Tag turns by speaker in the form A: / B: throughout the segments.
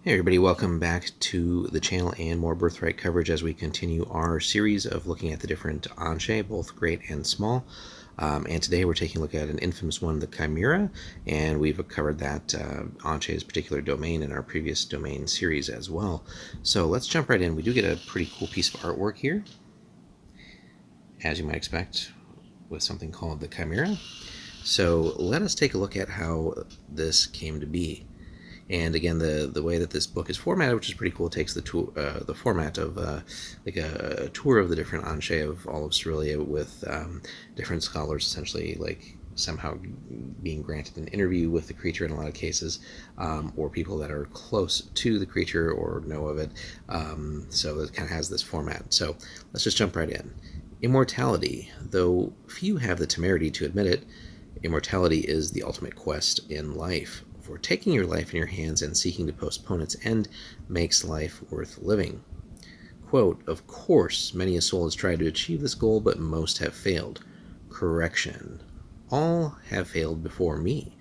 A: Hey everybody, welcome back to the channel and more Birthright coverage as we continue our series of looking at the different Anshe, both great and small. And today we're taking a look at an infamous one, the Chimera, and we've covered that Anshe's particular domain in our previous domain series as well. So let's jump right in. We do get a pretty cool piece of artwork here, as you might expect, with something called the Chimera. So let us take a look at how this came to be. And again, the way that this book is formatted, which is pretty cool, takes the format of like a tour of the different Anshe of all of Cerealia with different scholars essentially like somehow being granted an interview with the creature in a lot of cases, or people that are close to the creature or know of it. So it kind of has this format. So let's just jump right in. Immortality. Though few have the temerity to admit it, immortality is the ultimate quest in life. For taking your life in your hands and seeking to postpone its end makes life worth living. Quote, of course, many a soul has tried to achieve this goal, but most have failed. Correction. All have failed before me.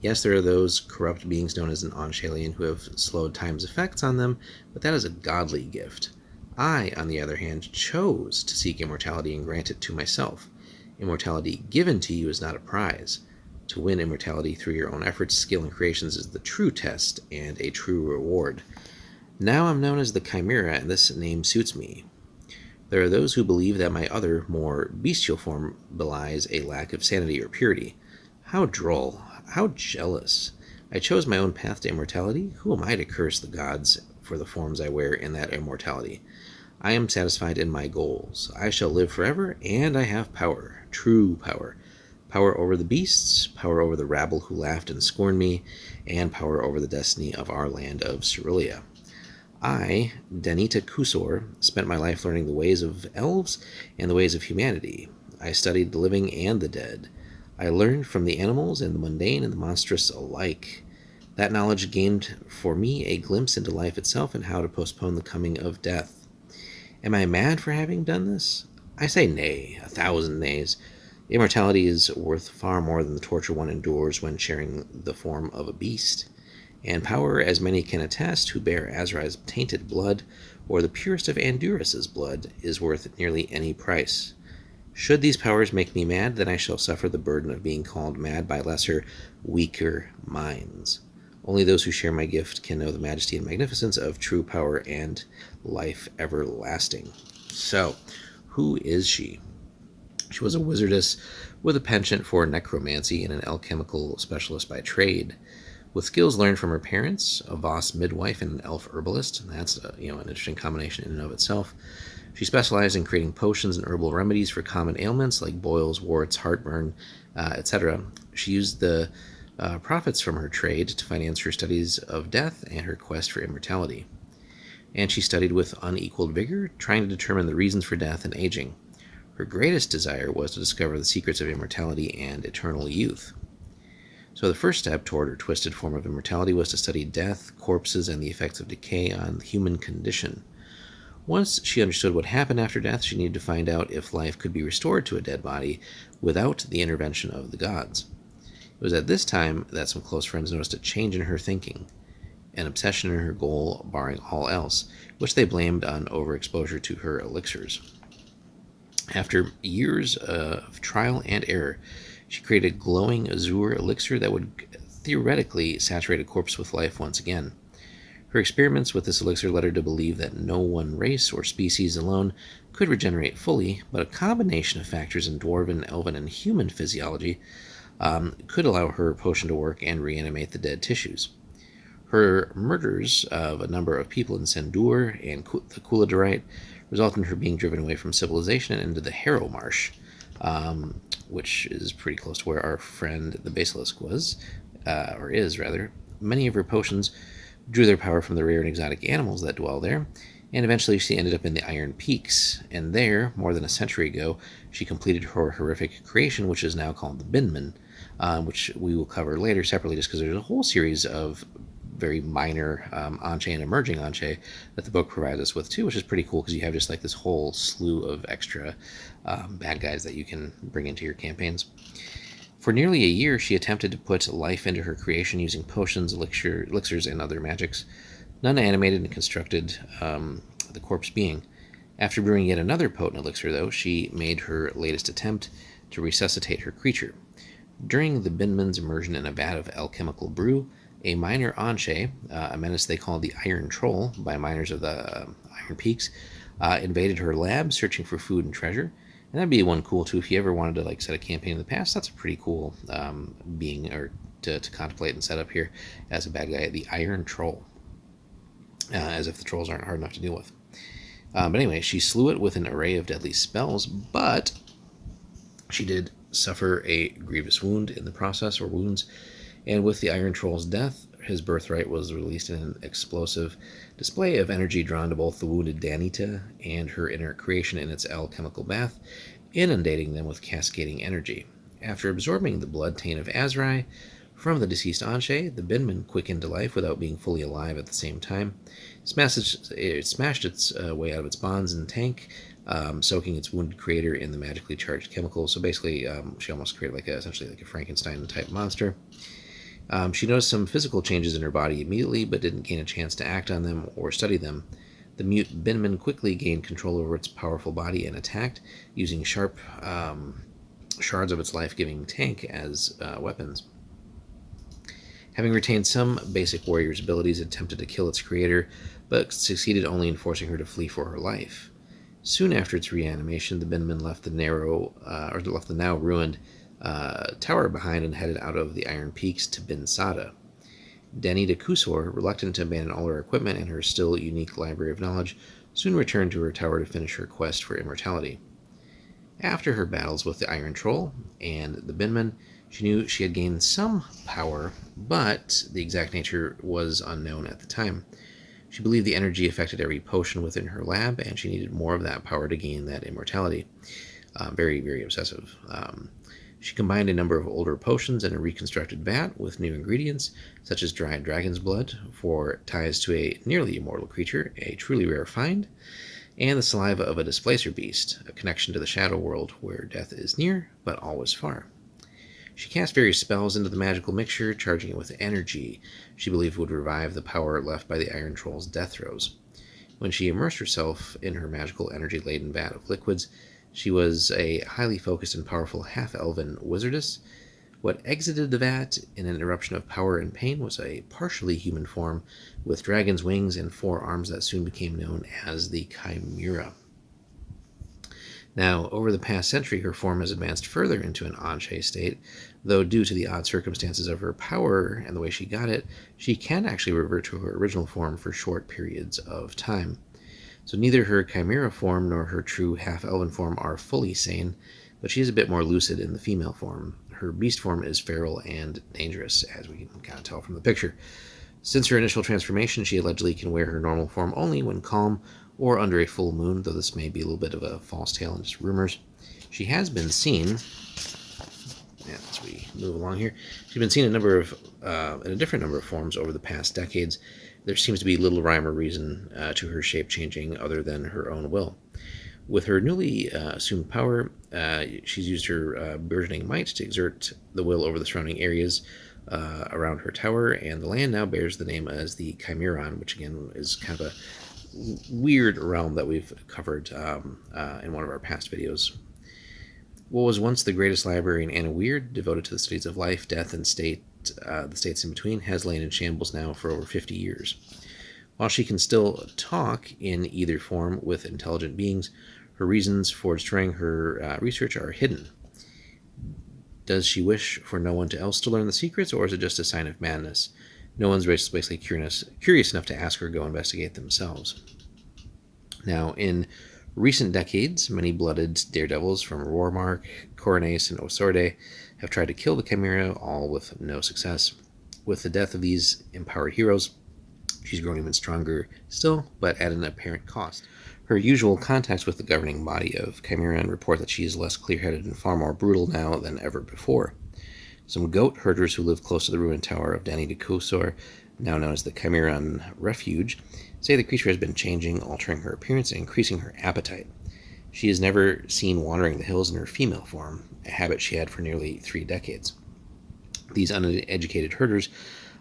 A: Yes, there are those corrupt beings known as an Anshalian who have slowed time's effects on them, but that is a godly gift. I, on the other hand, chose to seek immortality and grant it to myself. Immortality given to you is not a prize. To win immortality through your own efforts, skill, and creations is the true test and a true reward. Now I'm known as the Chimera, and this name suits me. There are those who believe that my other, more bestial form belies a lack of sanity or purity. How droll, how jealous. I chose my own path to immortality. Who am I to curse the gods for the forms I wear in that immortality? I am satisfied in my goals. I shall live forever, and I have power, true power. Power over the beasts, power over the rabble who laughed and scorned me, and power over the destiny of our land of Cerealia. I, Denita Kusor, spent my life learning the ways of elves and the ways of humanity. I studied the living and the dead. I learned from the animals and the mundane and the monstrous alike. That knowledge gained for me a glimpse into life itself and how to postpone the coming of death. Am I mad for having done this? I say nay, 1,000 nays. Immortality is worth far more than the torture one endures when sharing the form of a beast. And power, as many can attest who bear Azrael's tainted blood, or the purest of Anduras's blood, is worth nearly any price. Should these powers make me mad, then I shall suffer the burden of being called mad by lesser, weaker minds. Only those who share my gift can know the majesty and magnificence of true power and life everlasting. So, who is she? She was a wizardess with a penchant for necromancy and an alchemical specialist by trade. With skills learned from her parents, a Voss midwife and an elf herbalist, and that's an interesting combination in and of itself. She specialized in creating potions and herbal remedies for common ailments like boils, warts, heartburn, etc. She used the profits from her trade to finance her studies of death and her quest for immortality. And she studied with unequaled vigor, trying to determine the reasons for death and aging. Her greatest desire was to discover the secrets of immortality and eternal youth. So the first step toward her twisted form of immortality was to study death, corpses, and the effects of decay on the human condition. Once she understood what happened after death, she needed to find out if life could be restored to a dead body without the intervention of the gods. It was at this time that some close friends noticed a change in her thinking, an obsession in her goal barring all else, which they blamed on overexposure to her elixirs. After years of trial and error, she created a glowing azure elixir that would theoretically saturate a corpse with life once again. Her experiments with this elixir led her to believe that no one race or species alone could regenerate fully, but a combination of factors in dwarven, elven, and human physiology could allow her potion to work and reanimate the dead tissues. Her murders of a number of people in Sendur and the Kuladorite resulted in her being driven away from civilization and into the Harrow Marsh, which is pretty close to where our friend the Basilisk was, or is rather. Many of her potions drew their power from the rare and exotic animals that dwell there, and eventually she ended up in the Iron Peaks, and there, more than a century ago, she completed her horrific creation, which is now called the Binman, which we will cover later separately just because there's a whole series of very minor Anshe and emerging Anshe that the book provides us with too, which is pretty cool because you have just like this whole slew of extra bad guys that you can bring into your campaigns. For nearly a year, she attempted to put life into her creation using potions, elixirs, and other magics, None animated and constructed the corpse being. After brewing yet another potent elixir, though, she made her latest attempt to resuscitate her creature. During the Binman's immersion in a vat of alchemical brew, a minor Anshe, a menace they called the Iron Troll by miners of the Iron Peaks, invaded her lab, searching for food and treasure. And that'd be one cool too if you ever wanted to set a campaign in the past. That's a pretty cool being or to contemplate and set up here as a bad guy, the Iron Troll, as if the trolls aren't hard enough to deal with. But anyway, she slew it with an array of deadly spells, but she did suffer a grievous wound in the process, or wounds, and with the Iron Troll's death, his birthright was released in an explosive display of energy drawn to both the wounded Danita and her inner creation in its alchemical bath, inundating them with cascading energy. After absorbing the blood taint of Azrai from the deceased Anshe, the Binman quickened to life without being fully alive at the same time. It smashed its way out of its bonds and tank, soaking its wounded creator in the magically charged chemicals. So basically, she almost created essentially like a Frankenstein-type monster. She noticed some physical changes in her body immediately, but didn't gain a chance to act on them or study them. The mute Binman quickly gained control over its powerful body and attacked, using sharp shards of its life-giving tank as weapons. Having retained some basic warrior's abilities, it attempted to kill its creator, but succeeded only in forcing her to flee for her life. Soon after its reanimation, the Binman left the now ruined tower behind and headed out of the Iron Peaks to Bin Sada. Deni de Kusor, reluctant to abandon all her equipment and her still unique library of knowledge, soon returned to her tower to finish her quest for immortality. After her battles with the Iron Troll and the Binman, she knew she had gained some power, but the exact nature was unknown at the time. She believed the energy affected every potion within her lab, and she needed more of that power to gain that immortality. Very, very obsessive. She combined a number of older potions in a reconstructed vat with new ingredients, such as dried dragon's blood for ties to a nearly immortal creature, a truly rare find, and the saliva of a displacer beast, a connection to the shadow world where death is near, but always far. She cast various spells into the magical mixture, charging it with energy she believed would revive the power left by the Iron Troll's death throes. When she immersed herself in her magical energy-laden vat of liquids, she was a highly focused and powerful half-elven wizardess. What exited the vat in an eruption of power and pain was a partially human form with dragon's wings and 4 arms that soon became known as the Chimera. Now, over the past century, her form has advanced further into an Anshe state, though due to the odd circumstances of her power and the way she got it, she can actually revert to her original form for short periods of time. So neither her Chimera form nor her true half-elven form are fully sane, but she is a bit more lucid in the female form. Her beast form is feral and dangerous, as we can kind of tell from the picture. Since her initial transformation, she allegedly can wear her normal form only when calm or under a full moon, though this may be a little bit of a false tale and just rumors. She has been seen, as we move along here, she's been seen in a different number of forms over the past decades. There seems to be little rhyme or reason to her shape changing other than her own will. With her newly assumed power, she's used her burgeoning might to exert the will over the surrounding areas around her tower, and the land now bears the name as the Chimeron, which again is kind of a weird realm that we've covered in one of our past videos. What was once the greatest library in Anna Weird, devoted to the studies of life, death, and the states in between, has lain in shambles now for over 50 years. While she can still talk in either form with intelligent beings, her reasons for destroying her research are hidden. Does she wish for no one else to learn the secrets, or is it just a sign of madness? No one's basically curious enough to ask her to go investigate themselves. Now, in recent decades, many blooded daredevils from Rormark, Coronace, and Osorde have tried to kill the Chimera, all with no success. With the death of these empowered heroes, she's grown even stronger still, but at an apparent cost. Her usual contacts with the governing body of Chimera report that she is less clear-headed and far more brutal now than ever before. Some goat herders who live close to the ruined tower of Deni de Kusor, now known as the Chimeran Refuge, say the creature has been changing, altering her appearance, and increasing her appetite. She is never seen wandering the hills in her female form, a habit she had for nearly 3 decades. These uneducated herders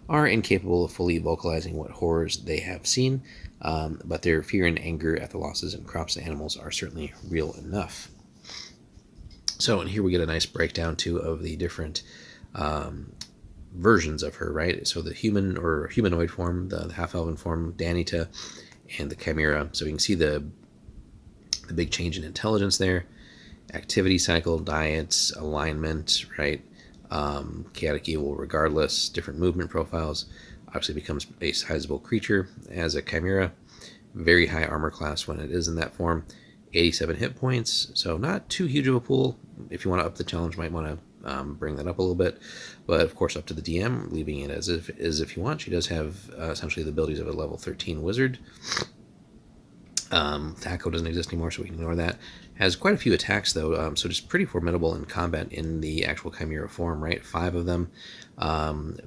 A: are incapable of fully vocalizing what horrors they have seen, but their fear and anger at the losses in crops and animals are certainly real enough. So, and here we get a nice breakdown too of the different versions of her, right? So the human or humanoid form, the half-elven form, Danita, and the Chimera. So you can see the big change in intelligence there, activity cycle, diets, alignment, right? Chaotic evil regardless, different movement profiles. Obviously becomes a sizable creature as a Chimera. Very high armor class when it is in that form. 87 hit points, so not too huge of a pool. If you want to up the challenge, might want to bring that up a little bit, but of course up to the DM, leaving it as if you want. She does have essentially the abilities of a level 13 wizard. Thaco doesn't exist anymore, so we can ignore that. Has quite a few attacks though, so just pretty formidable in combat in the actual Chimera form, right? 5 of them,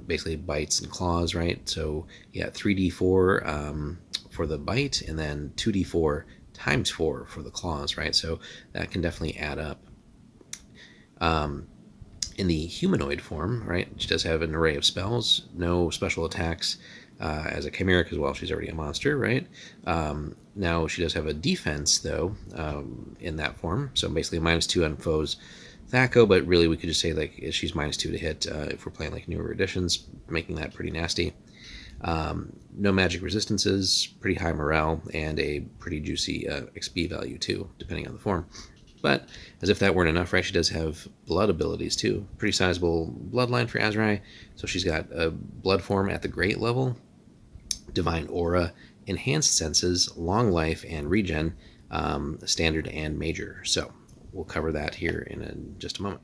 A: basically bites and claws, right? So yeah, 3d4 for the bite, and then 2d4 times 4 for the claws, right? So that can definitely add up. In the humanoid form, right, she does have an array of spells, no special attacks as a Chimera, because, well, she's already a monster, right? Now she does have a defense, though, in that form, so basically -2 on foes Thaco, but really we could just say like she's -2 to hit if we're playing like newer editions, making that pretty nasty. No magic resistances, pretty high morale, and a pretty juicy XP value too, depending on the form. But as if that weren't enough, right, she does have blood abilities too. Pretty sizable bloodline for Azrai. So she's got a blood form at the great level, divine aura, enhanced senses, long life, and regen, standard and major. So we'll cover that here in just a moment.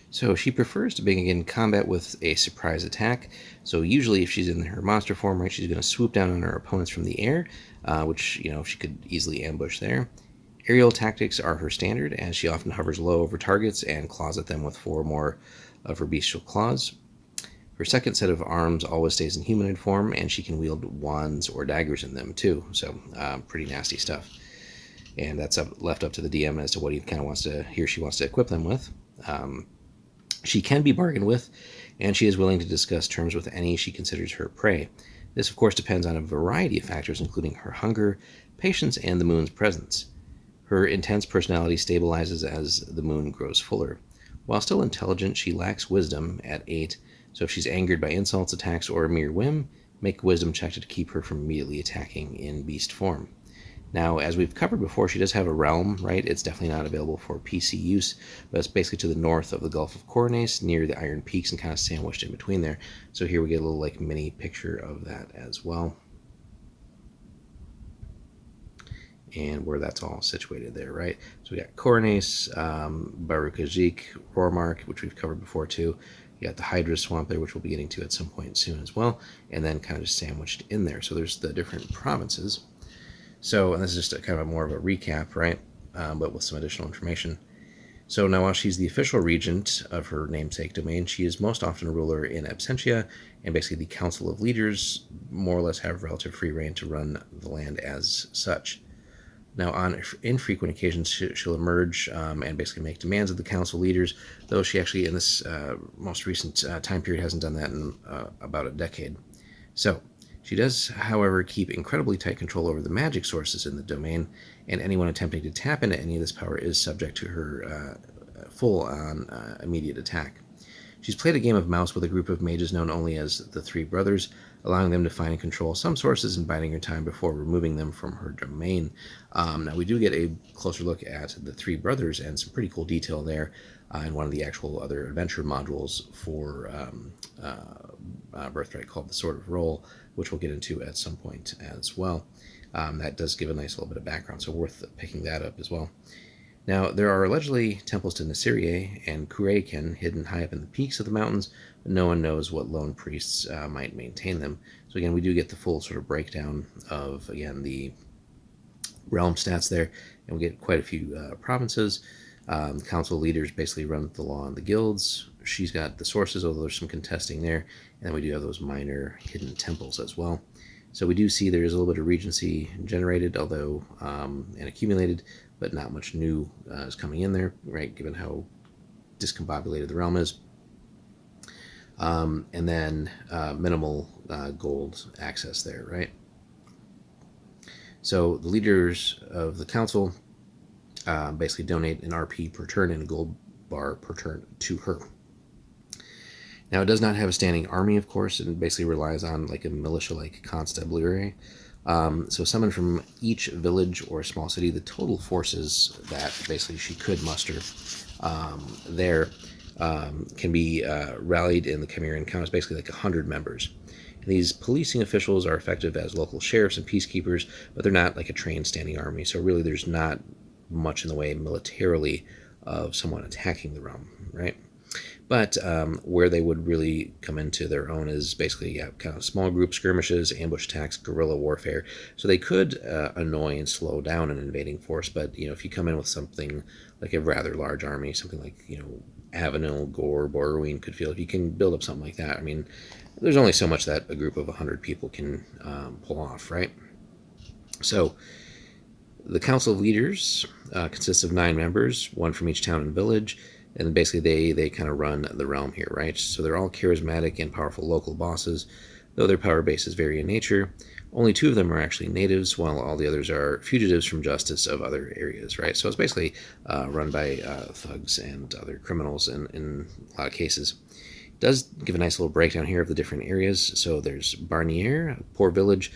A: So she prefers to begin combat with a surprise attack. So usually if she's in her monster form, right, she's going to swoop down on her opponents from the air, which, you know, she could easily ambush there. Aerial tactics are her standard, as she often hovers low over targets and claws at them with 4 more of her bestial claws. Her second set of arms always stays in humanoid form, and she can wield wands or daggers in them too, so pretty nasty stuff. And that's left up to the DM as to what he kind of wants to, he or she wants to equip them with. She can be bargained with, and she is willing to discuss terms with any she considers her prey. This, of course, depends on a variety of factors, including her hunger, patience, and the moon's presence. Her intense personality stabilizes as the moon grows fuller. While still intelligent, she lacks wisdom at 8, so if she's angered by insults, attacks, or a mere whim, make a wisdom check to keep her from immediately attacking in beast form. Now, as we've covered before, she does have a realm, right? It's definitely not available for PC use, but it's basically to the north of the Gulf of Coronace, near the Iron Peaks, and kind of sandwiched in between there. So here we get a little like mini picture of that as well. And where that's all situated there, right? So we got Coronace, Barukajik, Rormark, which we've covered before too. You got the Hydra Swamp there, which we'll be getting to at some point soon as well, and then kind of just sandwiched in there. So there's the different provinces. So, and this is just kind of more of a recap, right? But with some additional information. So now, while she's the official regent of her namesake domain, she is most often a ruler in absentia, and basically the Council of Leaders more or less have relative free reign to run the land as such. Now, on infrequent occasions, she'll emerge and basically make demands of the council leaders, though she actually, in this most recent time period, hasn't done that in about a decade. So, she does, however, keep incredibly tight control over the magic sources in the domain, and anyone attempting to tap into any of this power is subject to her full-on immediate attack. She's played a game of mouse with a group of mages known only as the Three Brothers, allowing them to find and control some sources and biding her time before removing them from her domain. Now, we do get a closer look at the Three Brothers and some pretty cool detail there in one of the actual other adventure modules for Birthright called the Sword of Roll, which we'll get into at some point as well. That does give a nice little bit of background, so worth picking that up as well. Now, there are allegedly temples to Nasirie and Kureiken hidden high up in the peaks of the mountains, but no one knows what lone priests might maintain them. So again, we do get the full sort of breakdown of, again, the realm stats there, and we get quite a few provinces. The council leaders basically run the law in the guilds. She's got the sources, although there's some contesting there, and then we do have those minor hidden temples as well. So we do see there is a little bit of regency generated, although and accumulated, but not much new is coming in there, right, given how discombobulated the realm is. and then minimal gold access there, right? So the leaders of the council basically donate an RP per turn and a gold bar per turn to her. Now, it does not have a standing army, of course, and basically relies on like a militia-like constabulary. So summoned from each village or small city, the total forces that basically she could muster there can be rallied in the Chimera and count as basically like 100 members. And these policing officials are effective as local sheriffs and peacekeepers, but they're not like a trained standing army. So really there's not much in the way militarily of someone attacking the realm, right? But where they would really come into their own is basically kind of small group skirmishes, ambush attacks, guerrilla warfare. So they could annoy and slow down an invading force. But if you come in with something like a rather large army, something like Avenel, Gore, Borrowing could feel, if you can build up something like that, I mean, there's only so much that a group of 100 people can pull off, right? So the Council of Leaders consists of 9 members, 1 from each town and village. And basically they kind of run the realm here, right? So they're all charismatic and powerful local bosses, though their power bases vary in nature. Only 2 of them are actually natives, while all the others are fugitives from justice of other areas, right? So it's basically run by thugs and other criminals in a lot of cases. It does give a nice little breakdown here of the different areas. So there's Barnier, a poor village,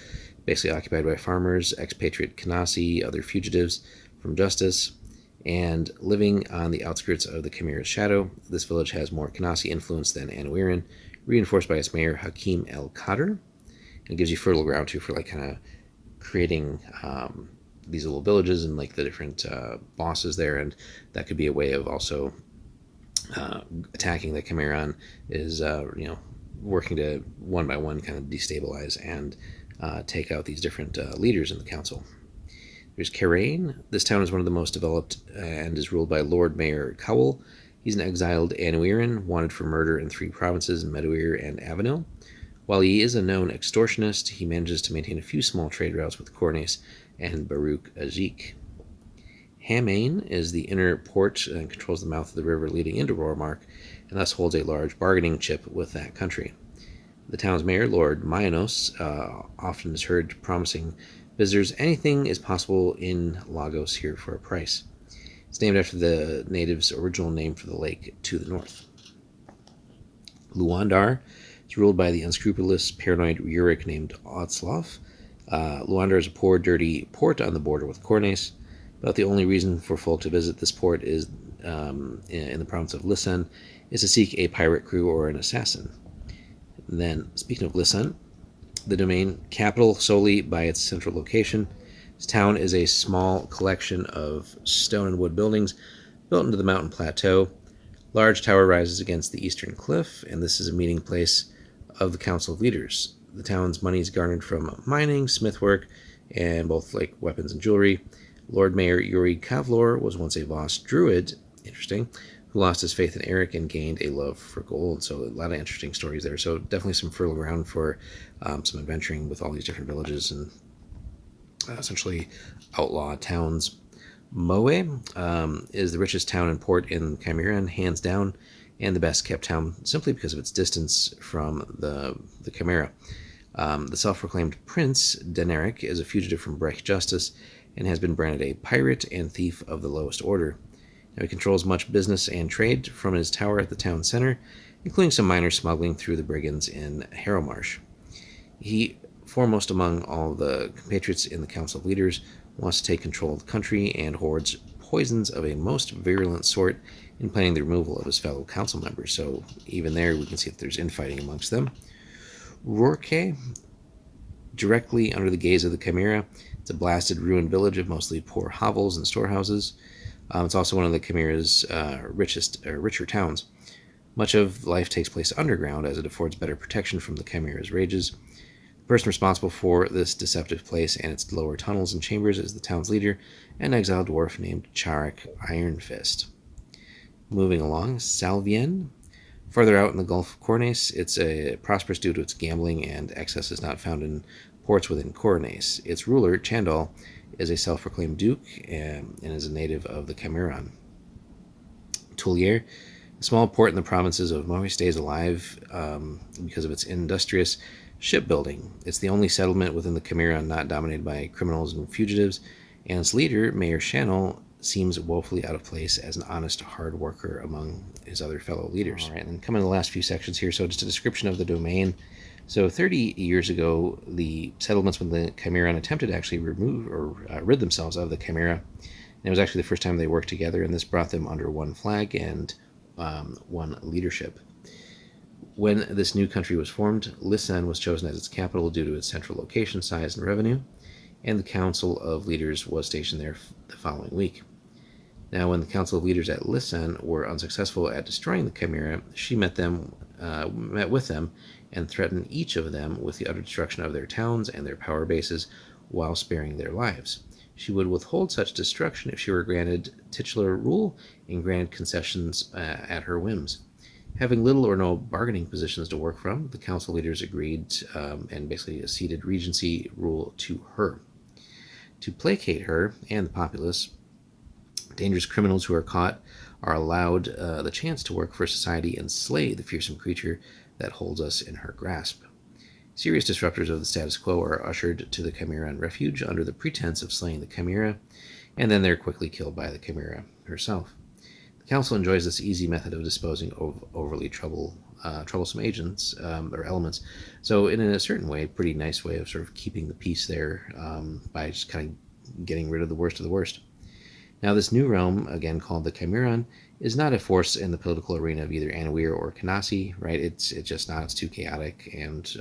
A: basically occupied by farmers, expatriate Kanasi, other fugitives from justice. And living on the outskirts of the Chimera's shadow, this village has more Kanasi influence than Anuiran, reinforced by its mayor Hakim El Kader. And it gives you fertile ground too for like kind of creating these little villages and like the different bosses there, and that could be a way of also attacking the Chimeran is working to one by one kind of destabilize and take out these different leaders in the council. There's Karain. This town is one of the most developed and is ruled by Lord Mayor Cowell. He's an exiled Anuiran, wanted for murder in 3 provinces in Meduir and Avenel. While he is a known extortionist, he manages to maintain a few small trade routes with Cornes and Baruch Ajik. Hamain is the inner port and controls the mouth of the river leading into Rormark, and thus holds a large bargaining chip with that country. The town's mayor, Lord Myanos, often is heard promising visitors anything is possible in Lagos here for a price. It's named after the natives' original name for the lake to the north. Luandar is ruled by the unscrupulous, paranoid Uric named Otzloff. Luandar is a poor, dirty port on the border with Cornes, but the only reason for folk to visit this port is in the province of Lisan is to seek a pirate crew or an assassin. And then, speaking of Lisan, the domain, capital solely by its central location. This town is a small collection of stone and wood buildings built into the mountain plateau. Large tower rises against the eastern cliff, and this is a meeting place of the Council of Leaders. The town's money is garnered from mining, smithwork, and both like weapons and jewelry. Lord Mayor Yuri Kavlor was once a Voss druid, interesting, who lost his faith in Eric and gained a love for gold. So a lot of interesting stories there. So definitely some fertile ground for some adventuring with all these different villages and essentially outlaw towns. Moe is the richest town and port in Chimera, hands down, and the best kept town simply because of its distance from the Chimera. The self-proclaimed Prince, Deneric, is a fugitive from Brecht justice and has been branded a pirate and thief of the lowest order. Now, he controls much business and trade from his tower at the town center, including some minor smuggling through the brigands in Harrowmarsh. He, foremost among all the compatriots in the Council of Leaders, wants to take control of the country and hoards poisons of a most virulent sort in planning the removal of his fellow council members. So even there we can see that there's infighting amongst them. Rorke, directly under the gaze of the Chimera, it's a blasted, ruined village of mostly poor hovels and storehouses. It's also one of the Chimera's richer towns. Much of life takes place underground, as it affords better protection from the Chimera's rages. The person responsible for this deceptive place and its lower tunnels and chambers is the town's leader, an exiled dwarf named Charek Ironfist. Moving along, Salvien. Further out in the Gulf of Cornes, it's prosperous due to its gambling, and excesses not found in ports within Cornes. Its ruler, Chandal, is a self-proclaimed duke and is a native of the Chimeran. Tullier, The small port in the provinces of Mohi stays alive because of its industrious shipbuilding. It's the only settlement within the Chimera not dominated by criminals and fugitives, and its leader, Mayor Channel, seems woefully out of place as an honest, hard worker among his other fellow leaders. All right, and then coming to the last few sections here, so just a description of the domain. So 30 years ago, the settlements with the Chimera attempted to actually remove or rid themselves of the Chimera. And it was actually the first time they worked together, and this brought them under one flag and one leadership. When this new country was formed, Lisan was chosen as its capital due to its central location, size, and revenue, and the Council of Leaders was stationed there the following week. Now, when the Council of Leaders at Lisan were unsuccessful at destroying the Chimera, she met with them and threatened each of them with the utter destruction of their towns and their power bases while sparing their lives. She would withhold such destruction if she were granted titular rule and granted concessions at her whims. Having little or no bargaining positions to work from, the council leaders agreed and basically ceded regency rule to her. To placate her and the populace, dangerous criminals who are caught are allowed the chance to work for society and slay the fearsome creature that holds us in her grasp. Serious disruptors of the status quo are ushered to the Chimeran refuge under the pretense of slaying the Chimera, and then they're quickly killed by the Chimera herself. The council enjoys this easy method of disposing of overly troublesome agents or elements. So in a certain way, pretty nice way of sort of keeping the peace there by just kind of getting rid of the worst of the worst. Now, this new realm, again called the Chimeran, is not a force in the political arena of either Anawir or Kanasi, right? It's just not. It's too chaotic and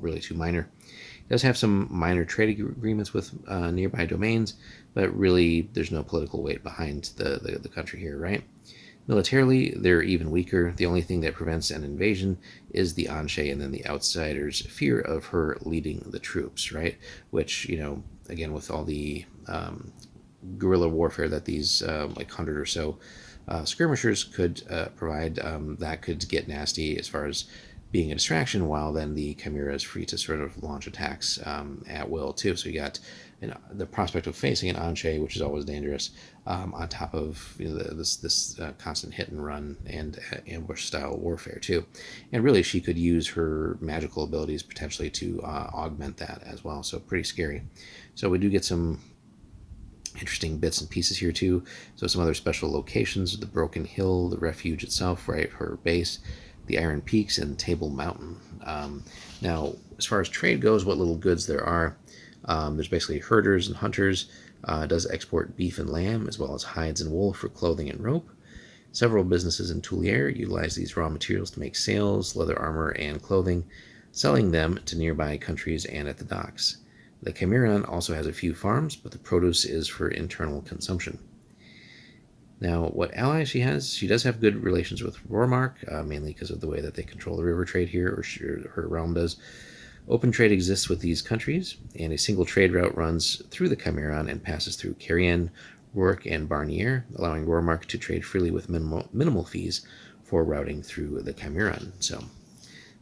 A: really too minor. It does have some minor trade agreements with nearby domains, but really there's no political weight behind the country here, right? Militarily, they're even weaker. The only thing that prevents an invasion is the Anshe and then the outsiders' fear of her leading the troops, right? Which, again, with all the guerrilla warfare that these 100 or so skirmishers could provide, that could get nasty as far as being a distraction, while then the Chimera is free to sort of launch attacks at will too. So you got the prospect of facing an Anshe, which is always dangerous, on top of this constant hit and run and ambush style warfare too. And really, she could use her magical abilities potentially to augment that as well. So pretty scary. So we do get some interesting bits and pieces here too. So some other special locations: the Broken Hill, the refuge itself, right, her base, the Iron Peaks, and Table Mountain. Now, as far as trade goes, what little goods there are, there's basically herders and hunters. Does export beef and lamb, as well as hides and wool for clothing and rope. Several businesses in Tulier utilize these raw materials to make sails, leather armor, and clothing, selling them to nearby countries and at the docks. The Chimeran also has a few farms, but the produce is for internal consumption. Now, what allies she has? She does have good relations with Rormark, mainly because of the way that they control the river trade here, or her realm does. Open trade exists with these countries, and a single trade route runs through the Chimeran and passes through Carrion, Rourke, and Barnier, allowing Rormark to trade freely with minimal fees for routing through the Chimeran. So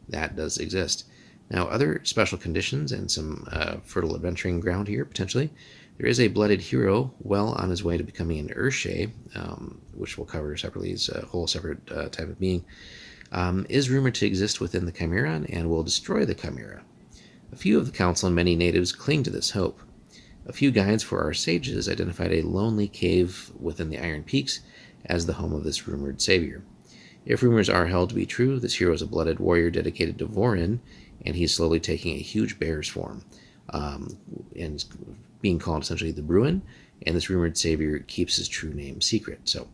A: that does exist. Now, other special conditions and some fertile adventuring ground here, potentially. There is a blooded hero well on his way to becoming an Urshe, which we'll cover separately. It's a whole separate type of being. Is rumored to exist within the Chimeran and will destroy the Chimera. A few of the council and many natives cling to this hope. A few guides for our sages identified a lonely cave within the Iron Peaks as the home of this rumored savior. If rumors are held to be true, this hero is a blooded warrior dedicated to Vorin, and he's slowly taking a huge bear's form, and being called essentially the Bruin, and this rumored savior keeps his true name secret. So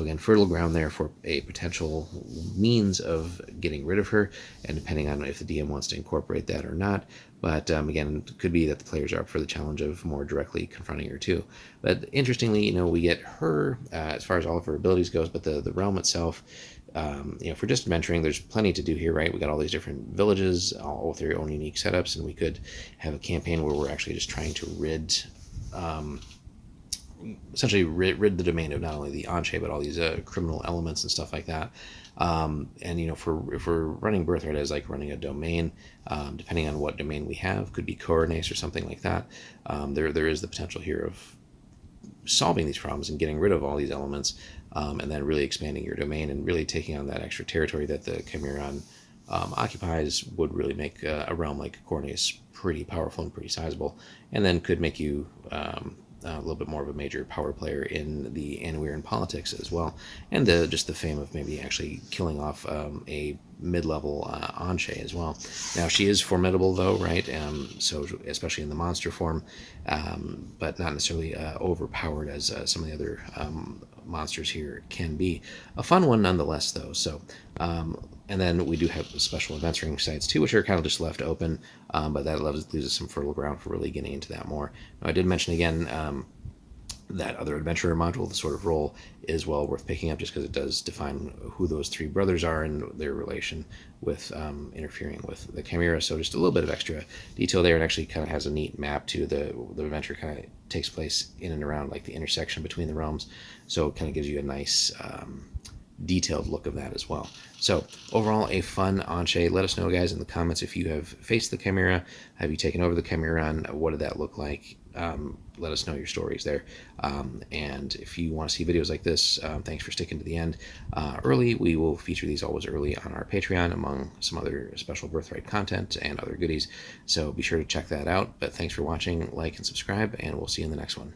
A: again, fertile ground there for a potential means of getting rid of her, and depending on if the DM wants to incorporate that or not. But again, it could be that the players are up for the challenge of more directly confronting her too. But interestingly, we get her as far as all of her abilities goes, but the realm itself, for just adventuring, there's plenty to do here, right? We got all these different villages, all with their own unique setups, and we could have a campaign where we're actually just trying to essentially rid the domain of not only the Anshe, but all these criminal elements and stuff like that. And if we're running Birthright as like running a domain, depending on what domain we have, could be Coronace or something like that. There is the potential here of solving these problems and getting rid of all these elements, and then really expanding your domain and really taking on that extra territory that the Chimera occupies would really make a realm like Corneas pretty powerful and pretty sizable, and then could make you a little bit more of a major power player in the Annuiran politics as well, and just the fame of maybe actually killing off a mid-level Anshe as well. Now she is formidable though, right? So especially in the monster form, but not necessarily overpowered as some of the other monsters here can be. A fun one nonetheless though. So and then we do have special adventuring sites too, which are kind of just left open, but that leaves us some fertile ground for really getting into that more. Now, I did mention again that other adventurer module, the sort of role, is well worth picking up just because it does define who those three brothers are and their relation with interfering with the Chimera. So just a little bit of extra detail there. It actually kind of has a neat map to the adventure kind of takes place in and around like the intersection between the realms. So it kind of gives you a nice detailed look of that as well. So overall, a fun Anshe. Let us know, guys, in the comments if you have faced the Chimera. Have you taken over the Chimera? And what did that look like? Let us know your stories there. And if you want to see videos like this, thanks for sticking to the end early. We will feature these always early on our Patreon, among some other special Birthright content and other goodies. So be sure to check that out. But thanks for watching, like, and subscribe, and we'll see you in the next one.